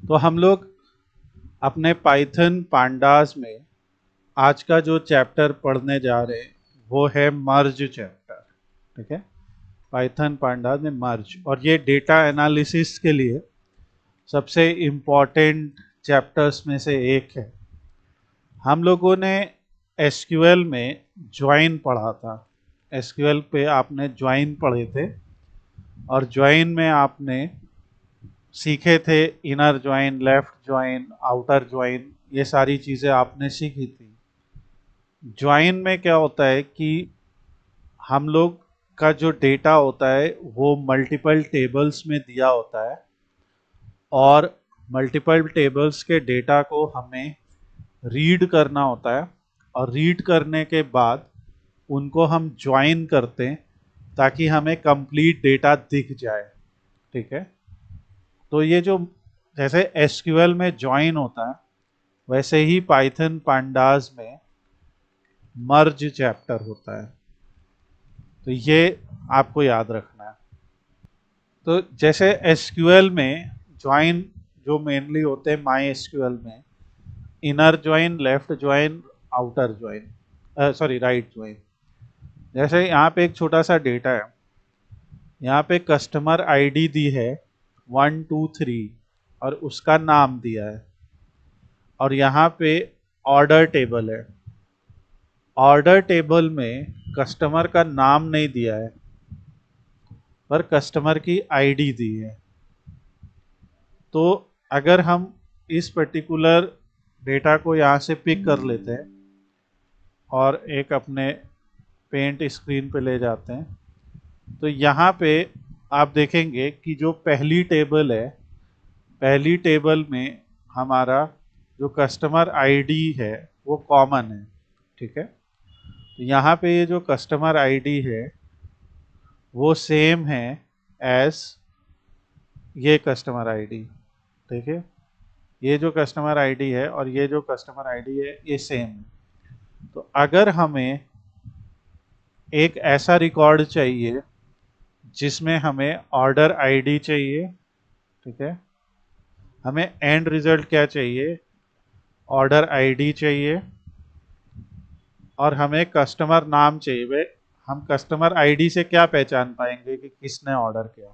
तो हम लोग अपने पाइथन पांडास में आज का जो चैप्टर पढ़ने जा रहे हैं वो है मर्ज चैप्टर। ठीक है, पाइथन पांडास में मर्ज, और ये डेटा एनालिसिस के लिए सबसे इम्पोर्टेंट चैप्टर्स में से एक है। हम लोगों ने एसक्यूएल में ज्वाइन पढ़ा था। एसक्यूएल पे आपने ज्वाइन पढ़े थे, और ज्वाइन में आपने सीखे थे inner join, left join, outer join, ये सारी चीज़ें आपने सीखी थी। ज्वाइन में क्या होता है कि हम लोग का जो डेटा होता है वो मल्टीपल टेबल्स में दिया होता है, और मल्टीपल टेबल्स के डेटा को हमें रीड करना होता है, और रीड करने के बाद उनको हम ज्वाइन करते हैं ताकि हमें कंप्लीट डेटा दिख जाए। ठीक है, तो ये जो जैसे एसक्यूएल में ज्वाइन होता है वैसे ही पाइथन पांडास में मर्ज चैप्टर होता है। तो ये आपको याद रखना है। तो जैसे एसक्यूएल में ज्वाइन जो मेनली होते हैं माई एसक्यूएल में, inner join, left join, outer join, sorry right join. जैसे यहाँ पे एक छोटा सा डेटा है, यहाँ पे कस्टमर आईडी दी है 123 और उसका नाम दिया है, और यहाँ पे ऑर्डर टेबल है। ऑर्डर टेबल में कस्टमर का नाम नहीं दिया है पर कस्टमर की आईडी दी है। तो अगर हम इस पर्टिकुलर डेटा को यहाँ से पिक कर लेते हैं और एक अपने पेंट स्क्रीन पे ले जाते हैं, तो यहाँ पे आप देखेंगे कि जो पहली टेबल है, पहली टेबल में हमारा जो कस्टमर आईडी है वो कॉमन है। ठीक है, तो यहाँ पे ये जो कस्टमर आईडी है वो सेम है एज ये कस्टमर आईडी। ठीक है, ये जो कस्टमर आईडी है और ये जो कस्टमर आईडी है ये सेम है। तो अगर हमें एक ऐसा रिकॉर्ड चाहिए जिसमें हमें ऑर्डर आईडी चाहिए, ठीक है, हमें एंड रिजल्ट क्या चाहिए, ऑर्डर आईडी चाहिए, और हमें कस्टमर नाम चाहिए। वे हम कस्टमर आईडी से क्या पहचान पाएंगे कि किसने ऑर्डर किया?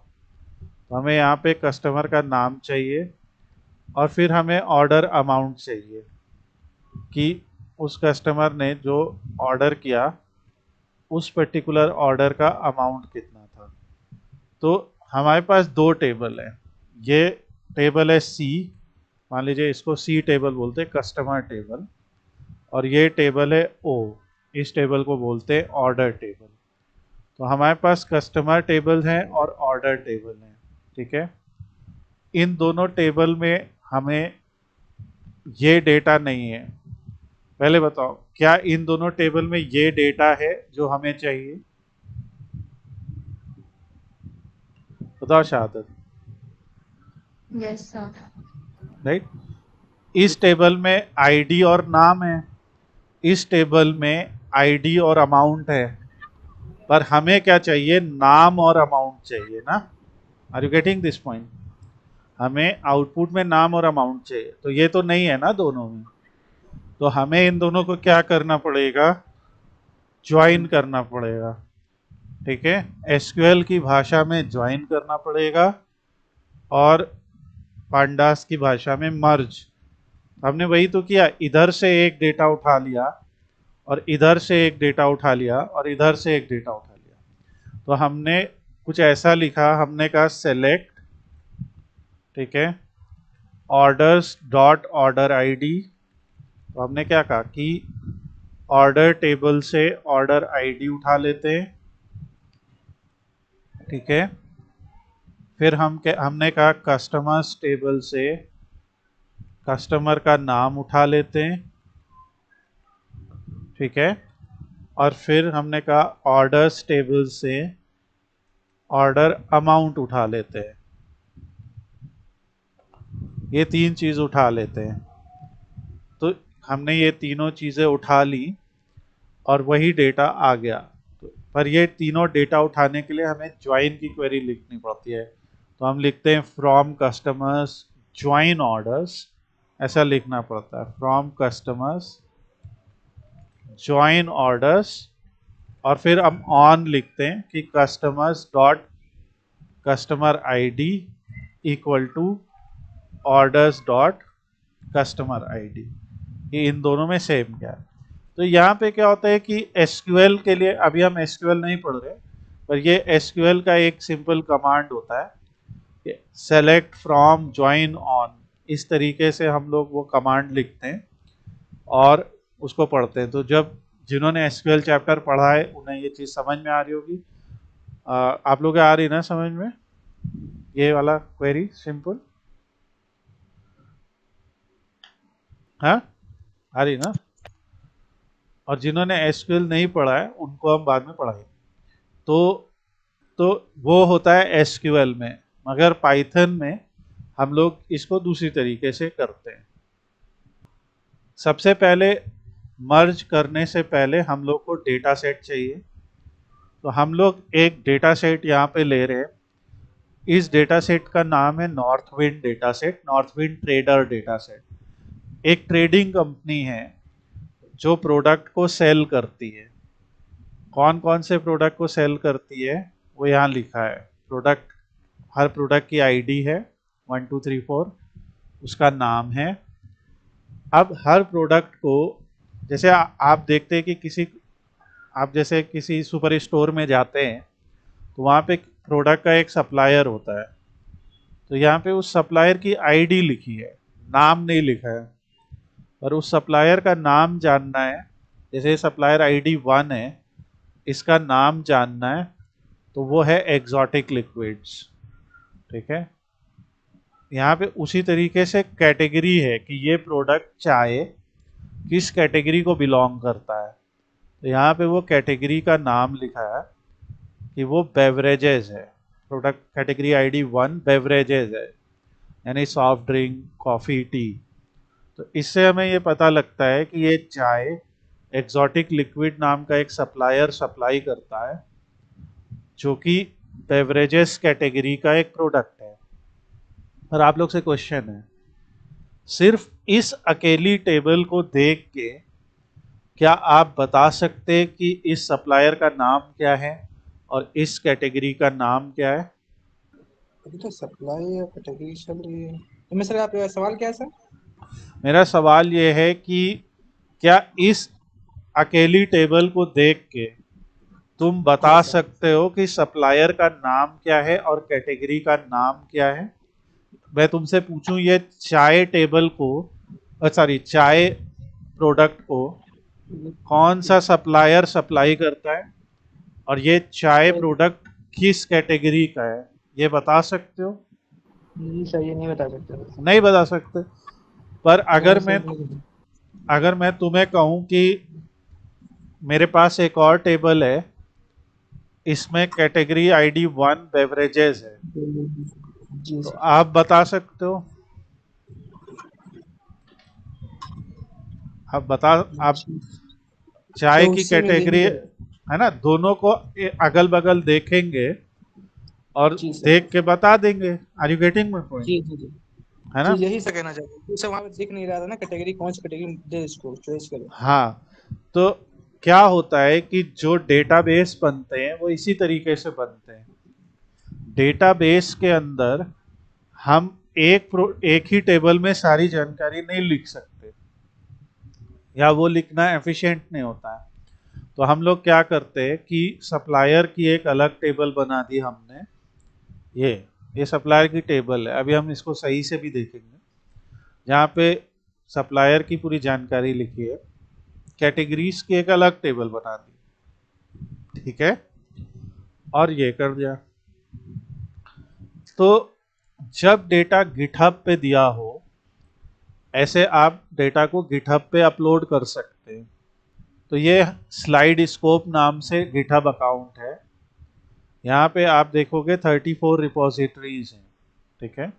तो हमें यहाँ पे कस्टमर का नाम चाहिए, और फिर हमें ऑर्डर अमाउंट चाहिए कि उस कस्टमर ने जो ऑर्डर किया उस पर्टिकुलर ऑर्डर का अमाउंट कितना था। तो हमारे पास दो टेबल है। ये टेबल है सी, मान लीजिए इसको सी टेबल बोलते हैं, कस्टमर टेबल, और ये टेबल है ओ, इस टेबल को बोलते हैं ऑर्डर टेबल। तो हमारे पास कस्टमर टेबल है और ऑर्डर टेबल है। ठीक है, इन दोनों टेबल में हमें ये डेटा नहीं है। पहले बताओ, क्या इन दोनों टेबल में ये डेटा है जो हमें चाहिए? बताओ शहादत। Yes sir. राइट, इस टेबल में आईडी और नाम है, इस टेबल में आईडी और अमाउंट है, पर हमें क्या चाहिए? नाम और अमाउंट चाहिए ना। Are you getting this point? हमें आउटपुट में नाम और अमाउंट चाहिए, तो ये तो नहीं है ना दोनों में। तो हमें इन दोनों को क्या करना पड़ेगा? ज्वाइन करना पड़ेगा। ठीक है, एसक्यूएल की भाषा में ज्वाइन करना पड़ेगा और पांडास की भाषा में मर्ज। हमने वही तो किया, इधर से एक डेटा उठा लिया और इधर से एक डेटा उठा लिया और इधर से एक डेटा उठा लिया। तो हमने कुछ ऐसा लिखा, हमने कहा सेलेक्ट, ठीक है, ऑर्डर्स डॉट ऑर्डर आईडी। तो हमने क्या कहा कि ऑर्डर टेबल से ऑर्डर आईडी उठा लेते हैं। ठीक है, फिर हमने कहा कस्टमर्स टेबल से कस्टमर का नाम उठा लेते हैं। ठीक है, और फिर हमने कहा ऑर्डर्स टेबल से ऑर्डर अमाउंट उठा लेते हैं। ये तीन चीज उठा लेते हैं। तो हमने ये तीनों चीजें उठा ली और वही डेटा आ गया। तो पर ये तीनों डेटा उठाने के लिए हमें ज्वाइन की क्वेरी लिखनी पड़ती है। तो हम लिखते हैं फ्रॉम कस्टमर्स ज्वाइन ऑर्डर्स, ऐसा लिखना पड़ता है, फ्रॉम कस्टमर्स ज्वाइन ऑर्डर्स, और फिर हम ऑन लिखते हैं कि customers dot customer ID equal to orders dot customer ID. ये इन दोनों में सेम क्या है। तो यहाँ पे क्या होता है कि एसक्यूएल के लिए, अभी हम एसक्यूएल नहीं पढ़ रहे, पर ये एसक्यूएल का एक सिंपल कमांड होता है, सेलेक्ट फ्रॉम ज्वाइन ऑन, इस तरीके से हम लोग वो कमांड लिखते हैं और उसको पढ़ते हैं। तो जब जिन्होंने एसक्यूएल चैप्टर पढ़ा है उन्हें ये चीज़ समझ में आ रही होगी। आप लोग आ रही ना समझ में ये वाला क्वेरी सिंपल? हाँ, आ रही ना? और जिन्होंने एसक्यूएल नहीं पढ़ा है उनको हम बाद में पढ़ाएंगे। तो वो होता है एसक्यूएल में, मगर पाइथन में हम लोग इसको दूसरी तरीके से करते हैं। सबसे पहले मर्ज करने से पहले हम लोग को डेटा सेट चाहिए। तो हम लोग एक डेटा सेट यहाँ पे ले रहे हैं। इस डेटा सेट का नाम है Northwind data set, Northwind trader data set. एक ट्रेडिंग कंपनी है जो प्रोडक्ट को सेल करती है। कौन कौन से प्रोडक्ट को सेल करती है वो यहाँ लिखा है। प्रोडक्ट, हर प्रोडक्ट की आईडी है 1234, उसका नाम है। अब हर प्रोडक्ट को, जैसे आप देखते हैं कि आप जैसे किसी सुपर स्टोर में जाते हैं तो वहाँ पे प्रोडक्ट का एक सप्लायर होता है। तो यहाँ पे उस सप्लायर की आईडी लिखी है, नाम नहीं लिखा है। और उस सप्लायर का नाम जानना है, जैसे सप्लायर आईडी 1 है, इसका नाम जानना है, तो वो है एक्सोटिक लिक्विड्स। ठीक है, यहाँ पे उसी तरीके से कैटेगरी है कि ये प्रोडक्ट चाय किस कैटेगरी को बिलोंग करता है। तो यहाँ पे वो कैटेगरी का नाम लिखा है कि वो बेवरेजेस है। प्रोडक्ट कैटेगरी आईडी 1 बेवरेजेस है, यानी सॉफ्ट ड्रिंक, कॉफ़ी, टी। तो इससे हमें ये पता लगता है कि ये चाय एक्सोटिक लिक्विड नाम का एक सप्लायर सप्लाई करता है, जो कि बेवरेजेस कैटेगरी का एक प्रोडक्ट है। और आप लोग से क्वेश्चन है, सिर्फ इस अकेली टेबल को देख के क्या आप बता सकते कि इस सप्लायर का नाम क्या है और इस कैटेगरी का नाम क्या है? अभी तो सप्लाई या कैटेगरी चल रही है। तो मैं सर, आप सवाल क्या है सर? मेरा सवाल ये है कि क्या इस अकेली टेबल को देख के तुम बता सकते हो कि सप्लायर का नाम क्या है और कैटेगरी का नाम क्या है? मैं तुमसे पूछूं, ये चाय टेबल को, सॉरी, चाय प्रोडक्ट को कौन सा सप्लायर सप्लाई करता है और ये चाय प्रोडक्ट किस कैटेगरी का है, ये बता सकते हो? जी सर, ये नहीं बता सकते। नहीं बता सकते। पर अगर मैं तुम्हें कहूं कि मेरे पास एक और टेबल है, इसमें कैटेगरी आईडी 1 बेवरेजेस है, जी तो सर। आप बता सकते हो? आप चाय तो की उसी में कैटेगरी यही है ना, दोनों को अगल बगल देखेंगे और जी सर। देख के बता देंगे। Are you getting my point? जी जी जी है जी, ना? यही सर कहना चाहते हैं। सर वहाँ पे दिख नहीं रहा था ना कैटेगरी, कौन सी कैटेगरी दे, इसको चॉइस करो। हाँ, तो क्या होता है कि जो डेटाबेस बनते हैं वो इसी तरीके से बनते हैं। डेटाबेस के अंदर हम एक ही टेबल में सारी जानकारी नहीं लिख सकते, या वो लिखना एफिशिएंट नहीं होता है। तो हम लोग क्या करते हैं कि सप्लायर की एक अलग टेबल बना दी हमने। ये सप्लायर की टेबल है, अभी हम इसको सही से भी देखेंगे, जहाँ पे सप्लायर की पूरी जानकारी लिखी है। कैटेगरीज की एक अलग टेबल बना दी, ठीक है, और ये कर दिया। तो जब डेटा गिटहब पे दिया हो, ऐसे आप डेटा को गिटहब पे अपलोड कर सकते हैं। तो ये स्लाइड स्कोप नाम से गिटहब अकाउंट है। यहाँ पे आप देखोगे 34 रिपोजिटरीज हैं। ठीक है,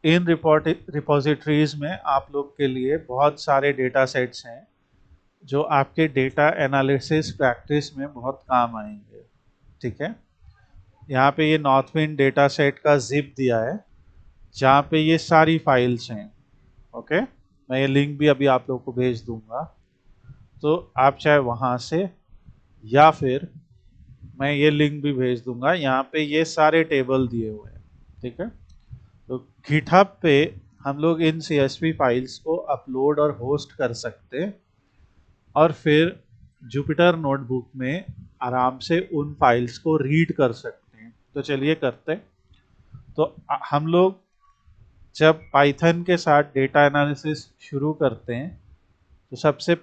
इन रिपोजिटरीज में आप लोग के लिए बहुत सारे डेटा सेट्स हैं जो आपके डेटा एनालिसिस प्रैक्टिस में बहुत काम आएंगे। ठीक है, यहाँ पे ये नॉर्थविंड डेटा सेट का जिप दिया है, जहाँ पे ये सारी फाइल्स हैं। ओके, मैं ये लिंक भी अभी आप लोग को भेज दूंगा, तो आप चाहे वहाँ से, या फिर मैं ये लिंक भी भेज दूंगा, यहाँ पे ये सारे टेबल दिए हुए हैं। ठीक है, तो गिटहब पे हम लोग इन CSV फाइल्स को अपलोड और होस्ट कर सकते हैं, और फिर जुपिटर नोटबुक में आराम से उन फाइल्स को रीड कर सकते हैं। तो चलिए करते हैं। तो हम लोग जब पाइथन के साथ डेटा एनालिसिस शुरू करते हैं, तो सबसे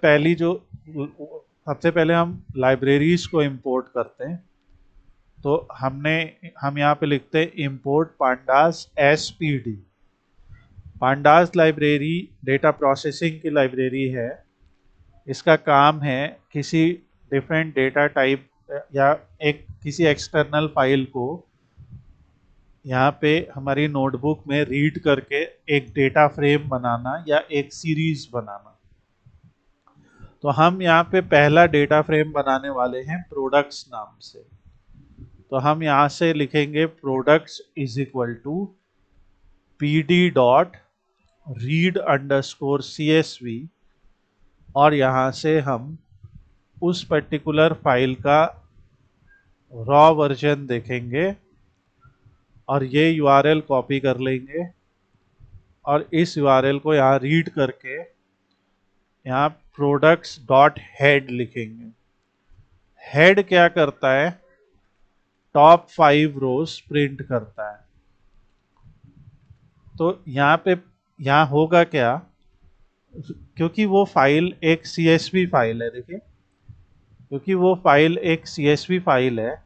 पहले हम लाइब्रेरीज को इंपोर्ट करते हैं। तो हम यहाँ पे लिखते हैं import pandas SPD। Pandas library data processing की लाइब्रेरी है। इसका काम है किसी डिफरेंट डेटा टाइप या किसी एक्सटर्नल फाइल को यहाँ पे हमारी नोटबुक में रीड करके एक डेटा फ्रेम बनाना या एक सीरीज बनाना। तो हम यहाँ पे पहला डेटा फ्रेम बनाने वाले हैं प्रोडक्ट्स नाम से। तो हम यहाँ से लिखेंगे products is equal to PD dot read underscore CSV, और यहाँ से हम उस पर्टिकुलर फाइल का रॉ वर्जन देखेंगे और ये URL कॉपी कर लेंगे और इस URL को यहाँ रीड करके यहाँ प्रोडक्ट्स डॉट हेड लिखेंगे। हेड क्या करता है? टॉप 5 रोज प्रिंट करता है। तो यहाँ होगा क्या, क्योंकि वो फाइल एक CSV फाइल है, देखिए, क्योंकि वो फाइल एक CSV फाइल है,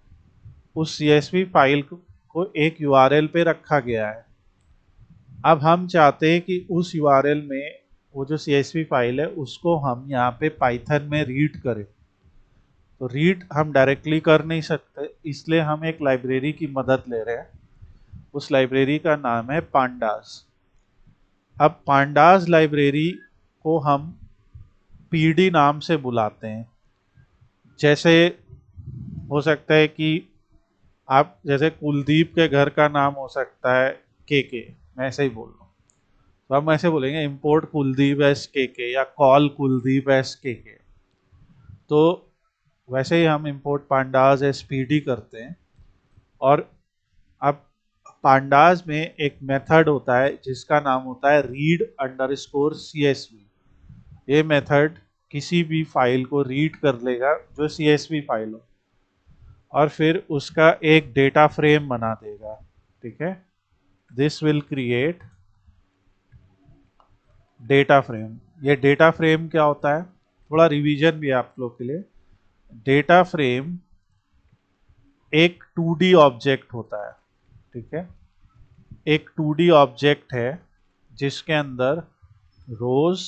उस CSV फाइल को एक URL पे रखा गया है। अब हम चाहते हैं कि उस URL में वो जो CSV फाइल है उसको हम यहाँ पे पाइथन में रीड करें। तो रीड हम डायरेक्टली कर नहीं सकते, इसलिए हम एक लाइब्रेरी की मदद ले रहे हैं। उस लाइब्रेरी का नाम है पांडास। अब पांडास लाइब्रेरी को हम PD नाम से बुलाते हैं। जैसे हो सकता है कि आप जैसे कुलदीप के घर का नाम हो सकता है KK, मैं ऐसे ही बोल रहा हूँ, तो हम ऐसे बोलेंगे इंपोर्ट कुलदीप एस KK या कॉल कुलदीप एस KK। तो वैसे ही हम इंपोर्ट पांडास एस PD करते हैं। और अब पांडास में एक मेथड होता है जिसका नाम होता है रीड अंडरस्कोर CSV। ये मेथड किसी भी फाइल को रीड कर लेगा जो CSV फाइल हो, और फिर उसका एक डेटा फ्रेम बना देगा। ठीक है, this will create data frame. ये डेटा फ्रेम क्या होता है, थोड़ा रिवीजन भी है आप लोग के लिए। डेटा फ्रेम एक 2D ऑब्जेक्ट होता है। ठीक है, एक 2D ऑब्जेक्ट है जिसके अंदर रोज,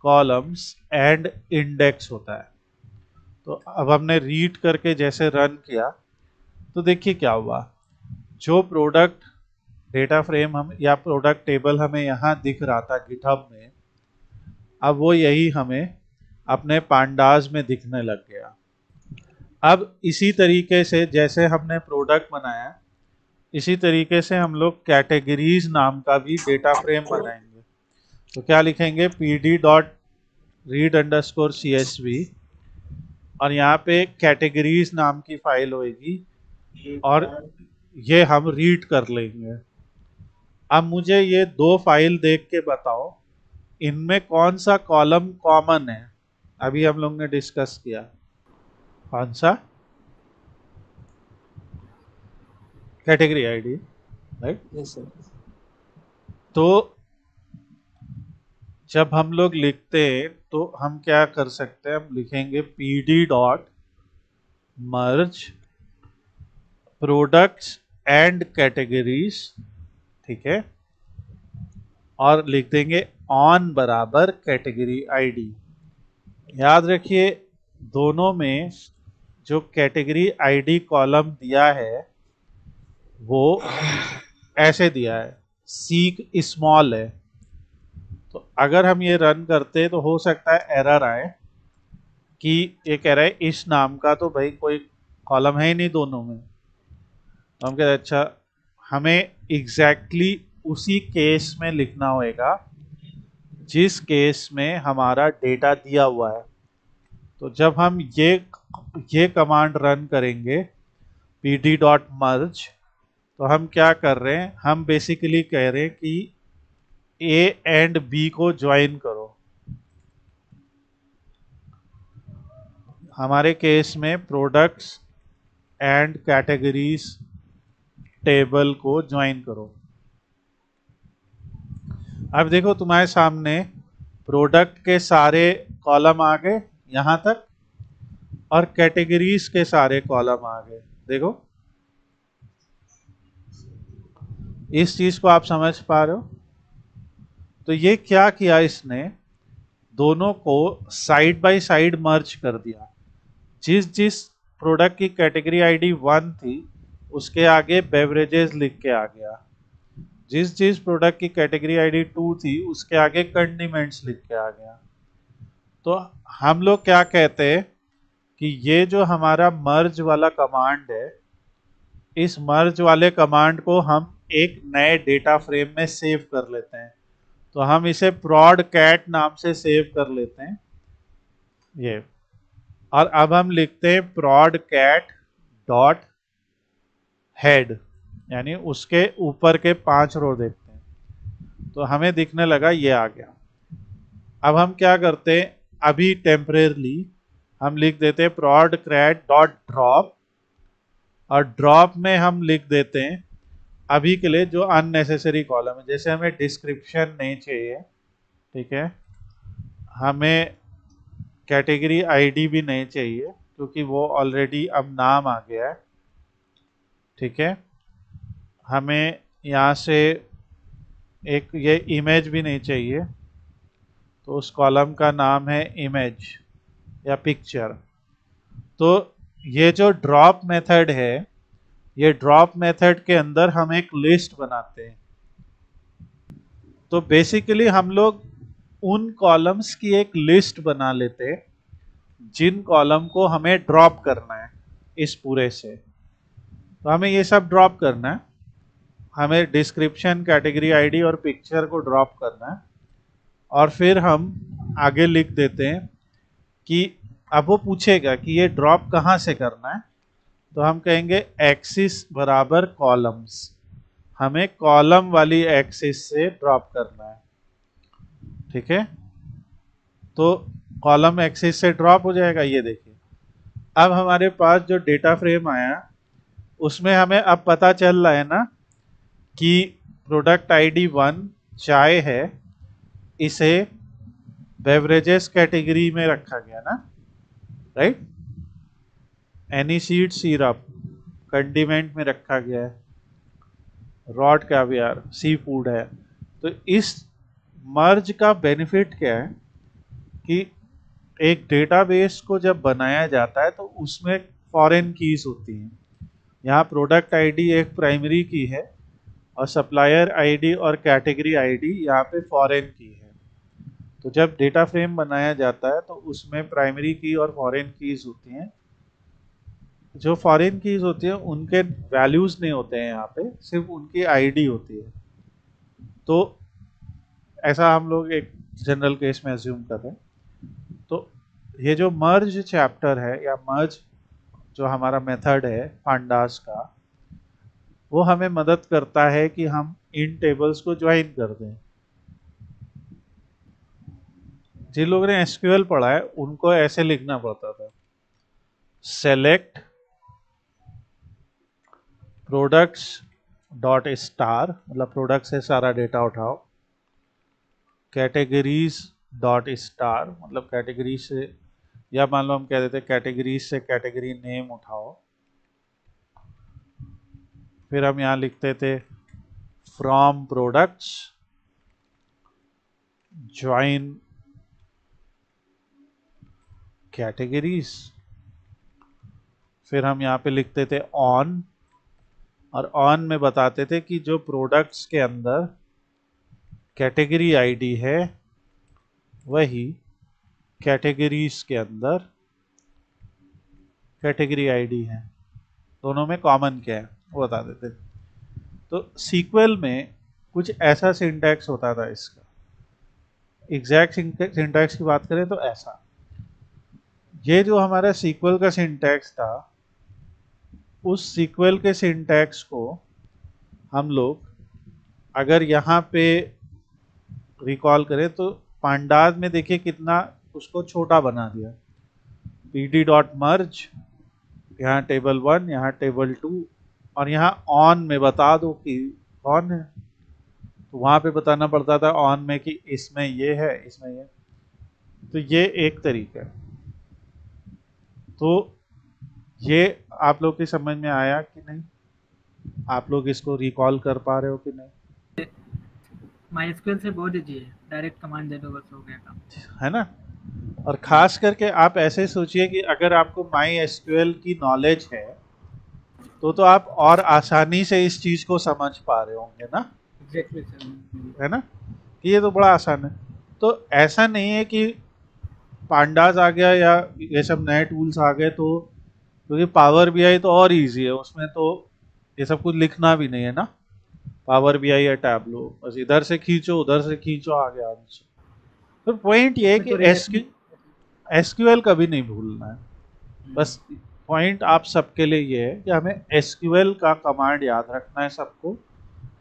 कॉलम्स एंड इंडेक्स होता है। तो अब हमने रीड करके जैसे रन किया, तो देखिए क्या हुआ। जो प्रोडक्ट डेटा फ्रेम हम या प्रोडक्ट टेबल हमें यहाँ दिख रहा था गिटहब में, अब वो यही हमें अपने पांडास में दिखने लग गया। अब इसी तरीके से जैसे हमने प्रोडक्ट बनाया, इसी तरीके से हम लोग कैटेगरीज नाम का भी डेटा फ्रेम बनाएंगे। तो क्या लिखेंगे, PD dot read underscore CSV, और यहाँ पे कैटेगरीज नाम की फाइल होगी और ये हम रीड कर लेंगे। अब मुझे ये दो फाइल देख के बताओ, इनमें कौन सा कॉलम कॉमन है? अभी हम लोग ने डिस्कस किया, कौन सा? Category ID, right? Yes sir. तो जब हम लोग लिखते हैं तो हम क्या कर सकते हैं, हम लिखेंगे PD dot merge products and categories. ठीक है, और लिख देंगे ऑन बराबर कैटेगरी ID। याद रखिए, दोनों में जो कैटेगरी ID कॉलम दिया है वो ऐसे दिया है, सीक स्मॉल है। तो अगर हम ये रन करते तो हो सकता है एरर आए कि ये कह रहा है इस नाम का तो भाई कोई कॉलम है ही नहीं दोनों में। तो हम कहते हैं अच्छा, हमें एग्जैक्टली उसी केस में लिखना होगा जिस केस में हमारा डेटा दिया हुआ है। तो जब हम ये कमांड रन करेंगे pd.merge, तो हम क्या कर रहे हैं, हम बेसिकली कह रहे हैं कि ए एंड बी को ज्वाइन करो। हमारे केस में प्रोडक्ट्स एंड कैटेगरीज टेबल को ज्वाइन करो। अब देखो तुम्हारे सामने प्रोडक्ट के सारे कॉलम आ गए यहां तक और कैटेगरीज के सारे कॉलम आ गए। देखो इस चीज को आप समझ पा रहे हो? तो ये क्या किया इसने, दोनों को साइड बाय साइड मर्ज कर दिया। जिस जिस प्रोडक्ट की कैटेगरी आईडी 1 थी उसके आगे बेवरेजेस लिख के आ गया, जिस जिस प्रोडक्ट की कैटेगरी आईडी 2 थी उसके आगे कंडीमेंट्स लिख के आ गया। तो हम लोग क्या कहते हैं कि ये जो हमारा मर्ज वाला कमांड है, इस मर्ज वाले कमांड को हम एक नए डेटा फ्रेम में सेव कर लेते हैं। तो हम इसे prod cat नाम से सेव कर लेते हैं ये, और अब हम लिखते हैं prod cat डॉट हेड, यानी उसके ऊपर के 5 रो देखते हैं। तो हमें दिखने लगा ये आ गया। अब हम क्या करते हैं, अभी टेम्परेरली हम लिख देते हैं prod cat डॉट ड्रॉप, और ड्रॉप में हम लिख देते हैं अभी के लिए जो अननेसेसरी कॉलम है। जैसे हमें डिस्क्रिप्शन नहीं चाहिए, ठीक है, हमें कैटेगरी आईडी भी नहीं चाहिए क्योंकि वो ऑलरेडी अब नाम आ गया है, ठीक है, हमें यहाँ से एक ये इमेज भी नहीं चाहिए, तो उस कॉलम का नाम है इमेज या पिक्चर। तो ये जो ड्रॉप मेथड है, ये ड्रॉप मेथड के अंदर हम एक लिस्ट बनाते हैं। तो बेसिकली हम लोग उन कॉलम्स की एक लिस्ट बना लेते हैं जिन कॉलम को हमें ड्रॉप करना है इस पूरे से। तो हमें ये सब ड्रॉप करना है, हमें डिस्क्रिप्शन, कैटेगरी आईडी और पिक्चर को ड्रॉप करना है। और फिर हम आगे लिख देते हैं कि अब वो पूछेगा कि ये ड्रॉप कहाँ से करना है, तो हम कहेंगे एक्सिस बराबर कॉलम्स, हमें कॉलम वाली एक्सिस से ड्रॉप करना है, ठीक है। तो कॉलम एक्सिस से ड्रॉप हो जाएगा, ये देखिए। अब हमारे पास जो डेटा फ्रेम आया उसमें हमें अब पता चल रहा है ना कि प्रोडक्ट आईडी 1 चाय है, इसे बेवरेजेस कैटेगरी में रखा गया ना, राइट। एनीसीड सिरप कंडीमेंट में रखा गया है, रॉड कैवियर सी फूड है। तो इस मर्ज का बेनिफिट क्या है कि एक डेटाबेस को जब बनाया जाता है तो उसमें फॉरेन कीज होती हैं। यहाँ प्रोडक्ट आईडी एक प्राइमरी की है और सप्लायर आईडी और कैटेगरी आईडी यहाँ पे फॉरेन की है। तो जब डेटा फ्रेम बनाया जाता है तो उसमें प्राइमरी की और फॉरेन कीज होती हैं। जो फॉरेन कीज होती है उनके वैल्यूज नहीं होते हैं यहाँ पे, सिर्फ उनकी आईडी होती है। तो ऐसा हम लोग एक जनरल केस में एज्यूम कर रहे हैं। तो ये जो मर्ज चैप्टर है या मर्ज जो हमारा मेथड है पांडास का, वो हमें मदद करता है कि हम इन टेबल्स को ज्वाइन कर दें। जिन लोगों ने एसक्यूएल पढ़ा है उनको ऐसे लिखना पड़ता था, सेलेक्ट प्रोडक्ट्स डॉट स्टार, मतलब प्रोडक्ट से सारा डेटा उठाओ, कैटेगरीज डॉट स्टार, मतलब कैटेगरी से, या मान लो हम कह देते कैटेगरीज से कैटेगरी नेम उठाओ। फिर हम यहाँ लिखते थे फ्रॉम प्रोडक्ट्स ज्वाइन कैटेगरीज। फिर हम यहाँ पे लिखते थे ऑन, और ऑन में बताते थे कि जो प्रोडक्ट्स के अंदर कैटेगरी आईडी है वही कैटेगरीज के अंदर कैटेगरी आईडी है, दोनों में कॉमन क्या है वो बता देते। तो सीक्वल में कुछ ऐसा सिंटैक्स होता था इसका। एग्जैक्ट सिंटैक्स की बात करें तो ऐसा, ये जो हमारा सीक्वल का सिंटैक्स था, उस सीक्वल के सिंटैक्स को हम लोग अगर यहाँ पे रिकॉल करें तो पांडास में देखिए कितना उसको छोटा बना दिया। pd डॉट मर्ज, यहाँ टेबल 1, यहाँ टेबल 2, और यहाँ ऑन में बता दो कि ऑन है, तो वहां पे बताना पड़ता था ऑन में कि इसमें ये है, इसमें ये। तो ये एक तरीका है। तो ये आप लोग की समझ में आया कि नहीं? आप लोग इसको रिकॉल कर पा रहे हो कि नहीं? माइस्क्वेल से बहुत इजी है, डायरेक्ट कमांड दे दो बस हो गया काम, है ना? और खास करके आप ऐसे सोचिए कि अगर आपको माई एसक्यूएल की नॉलेज है तो आप और आसानी से इस चीज को समझ पा रहे होंगे ना, एग्जैक्टली सर। है ना? कि ये तो बड़ा आसान है। तो ऐसा नहीं है कि पांडास आ गया या ये सब नए टूल्स आ गए तो, क्योंकि पावर बीआई तो और इजी है, उसमें तो ये सब कुछ लिखना भी नहीं है ना। पावर बीआई या टैबलो बस इधर से खींचो उधर से खींचो, आ गया आंसर। तो पॉइंट ये है कि एसक्यूएल कभी नहीं भूलना है। बस पॉइंट आप सबके लिए ये है कि हमें एसक्यूएल का कमांड याद रखना है, सबको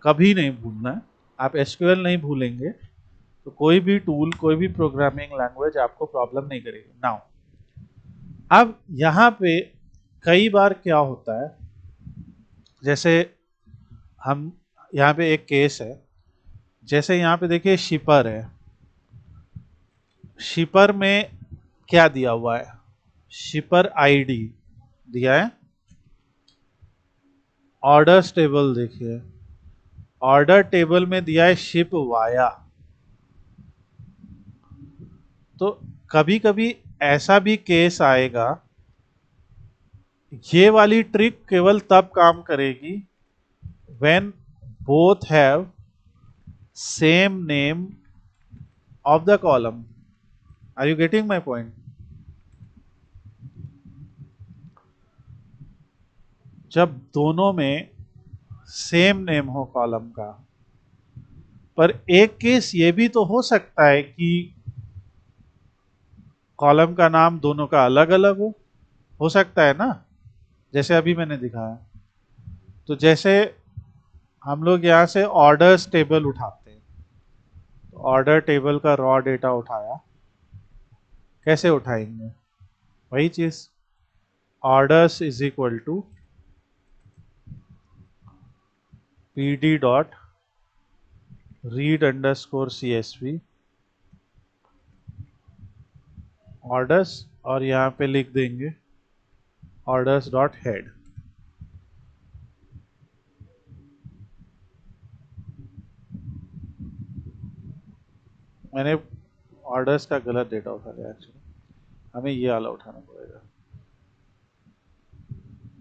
कभी नहीं भूलना है। आप एसक्यूएल नहीं भूलेंगे तो कोई भी टूल, कोई भी प्रोग्रामिंग लैंग्वेज आपको प्रॉब्लम नहीं करेगी। नाउ अब यहाँ पे कई बार क्या होता है, जैसे हम यहाँ पे एक केस है, जैसे यहाँ पे देखिए शिपर है। शिपर में क्या दिया हुआ है? शिपर आईडी दिया है। ऑर्डर्स टेबल देखिए, ऑर्डर टेबल में दिया है शिप वाया। तो कभी कभी ऐसा भी केस आएगा, ये वाली ट्रिक केवल तब काम करेगी when both have same name of the column. Are you getting my point? जब दोनों में सेम नेम हो कॉलम का। पर एक केस ये भी तो हो सकता है कि कॉलम का नाम दोनों का अलग अलग हो सकता है ना, जैसे अभी मैंने दिखाया। तो जैसे हम लोग यहाँ से ऑर्डर्स टेबल उठाते हैं, तो ऑर्डर टेबल का रॉ डेटा उठाया, कैसे उठाएंगे? वही चीज, orders is equal to pd dot read underscore csv orders, और यहाँ पे लिख देंगे ऑर्डर्स डॉट हेड। मैंने ऑर्डर्स का गलत डेटा उठा लिया, एक्चुअली हमें ये वाला उठाना पड़ेगा,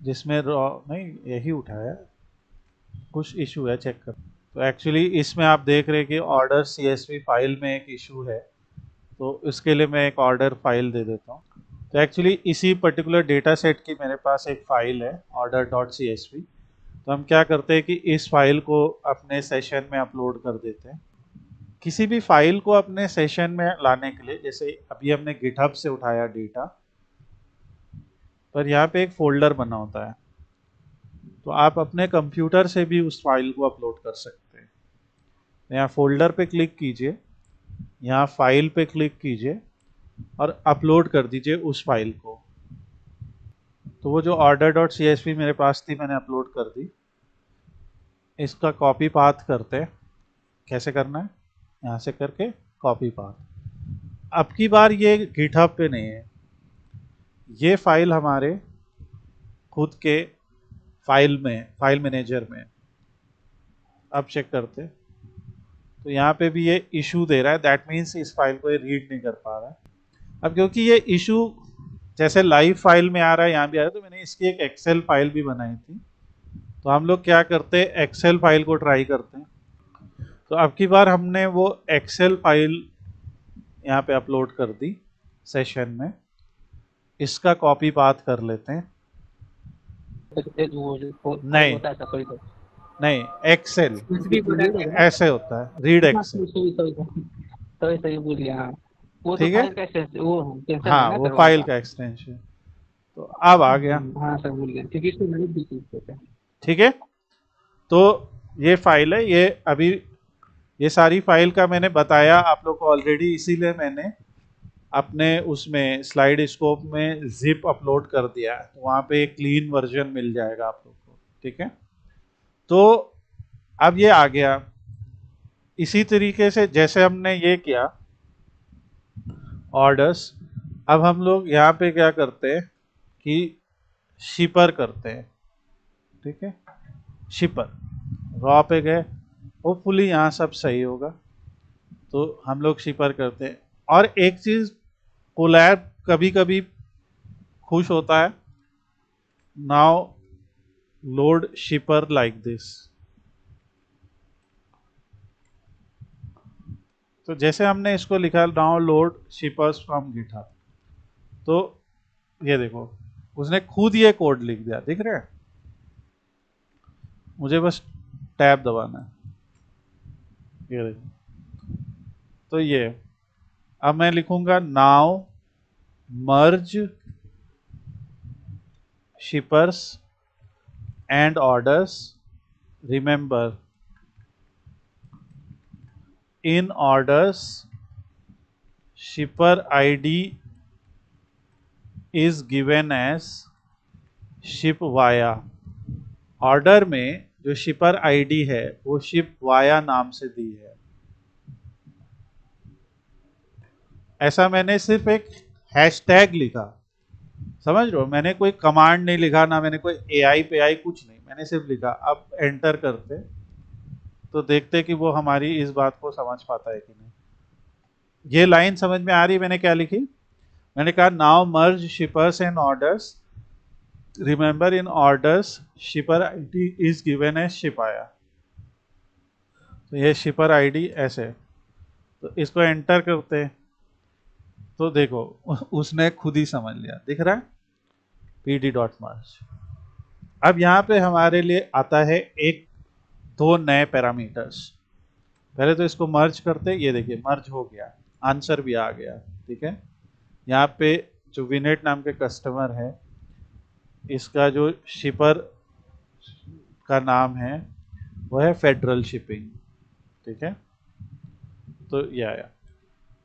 जिसमें रॉ नहीं, यही उठाया, कुछ इशू है, चेक कर। तो एक्चुअली इसमें आप देख रहे हैं कि ऑर्डर csv फाइल में एक इशू है, तो इसके लिए मैं एक ऑर्डर फाइल दे देता हूँ। तो एक्चुअली इसी पर्टिकुलर डेटा सेट की मेरे पास एक फाइल है ऑर्डर डॉट csv। तो हम क्या करते हैं कि इस फाइल को अपने सेशन में अपलोड कर देते हैं। किसी भी फाइल को अपने सेशन में लाने के लिए, जैसे अभी हमने गिटहब से उठाया डेटा, पर यहाँ पे एक फोल्डर बना होता है, तो आप अपने कंप्यूटर से भी उस फाइल को अपलोड कर सकते हैं। यहाँ फोल्डर पे क्लिक कीजिए, यहाँ फाइल पे क्लिक कीजिए और अपलोड कर दीजिए उस फाइल को। तो वो जो ऑर्डर डॉट csv मेरे पास थी, मैंने अपलोड कर दी। इसका कॉपी पाथ करते हैं, कैसे करना है, यहाँ से करके कॉपी पाथ। अब की बार ये गिटहब पे नहीं है, ये फाइल हमारे खुद के फाइल मैनेजर में। अब चेक करते, तो यहाँ पे भी ये इशू दे रहा है, दैट मीन्स इस फाइल को ये रीड नहीं कर पा रहा है। अब क्योंकि ये इशू जैसे लाइव फाइल में आ रहा है, यहाँ भी आ रहा है, तो मैंने इसकी एक एक्सेल फाइल भी बनाई थी। तो हम लोग क्या करते हैं, एक्सेल फाइल को ट्राई करते हैं। तो अब की बार हमने वो एक्सेल फाइल यहाँ पे अपलोड कर दी सेशन में। इसका कॉपी पाथ कर लेते हैं। वो नहीं, होता है कोई तो नहीं, एक्सेल स्पेसिफिक होता रीड है। होगा ना। ऐसे होता है, रीड हाँ एक्सेल। सही भूल गया। हाँ वो तो ठीक है, फाइल का एक्सटेंशन, वो एक्सटेंशन है हाँ ना वो सर फाइल उनका। का एक्सटेंशन। तो अब आ गया। हाँ सर भूल गया क्योंकि इसमें मैंने भी चीज होता है। ठीक है, तो ये फाइल है, ये अभी ये सारी फाइल का मैंने बताया आप लोग को ऑलरेडी, इसीलिए मैंने अपने उसमें स्लाइड स्कोप में जिप अपलोड कर दिया है, तो वहाँ पे एक क्लीन वर्जन मिल जाएगा आप लोग को। ठीक है, तो अब ये आ गया। इसी तरीके से जैसे हमने ये किया ऑर्डर्स, अब हम लोग यहाँ पे क्या करते हैं कि शिपर करते हैं। ठीक है, शिपर रॉ पे गए, होपफुली यहाँ सब सही होगा, तो हम लोग शिपर करते हैं। और एक चीज कोलैब कभी कभी खुश होता है, नाउ लोड शिपर लाइक दिस। तो जैसे हमने इसको लिखा now load shippers from GitHub, तो ये देखो उसने खुद ये कोड लिख दिया, दिख रहा है, मुझे बस टैब दबाना है। ये देखो, तो ये अब मैं लिखूंगा now merge shippers and orders, remember in orders shipper id is given as ship via। Order में जो शिपर आईडी है वो शिप वाया नाम से दी है। ऐसा मैंने सिर्फ एक हैशटैग लिखा, समझ रहे हो, मैंने कोई कमांड नहीं लिखा, ना मैंने कोई एआई पे आई कुछ नहीं, मैंने सिर्फ लिखा। अब एंटर करते तो देखते कि वो हमारी इस बात को समझ पाता है कि नहीं। ये लाइन समझ में आ रही है मैंने क्या लिखी? मैंने कहा now merge shippers and orders, remember in orders shipper ID is given as ship via. तो ये शिपर आईडी ऐसे, तो इसको एंटर करते हैं तो देखो उसने खुद ही समझ लिया, दिख रहा है pd डॉट मर्ज। अब यहाँ पे हमारे लिए आता है एक दो नए पैरामीटर्स। पहले तो इसको मर्ज करते, ये देखिए मर्ज हो गया, आंसर भी आ गया। ठीक है, यहाँ पे जो विनेट नाम के कस्टमर है, इसका जो शिपर का नाम है वो है फेडरल शिपिंग। ठीक है, तो ये आया।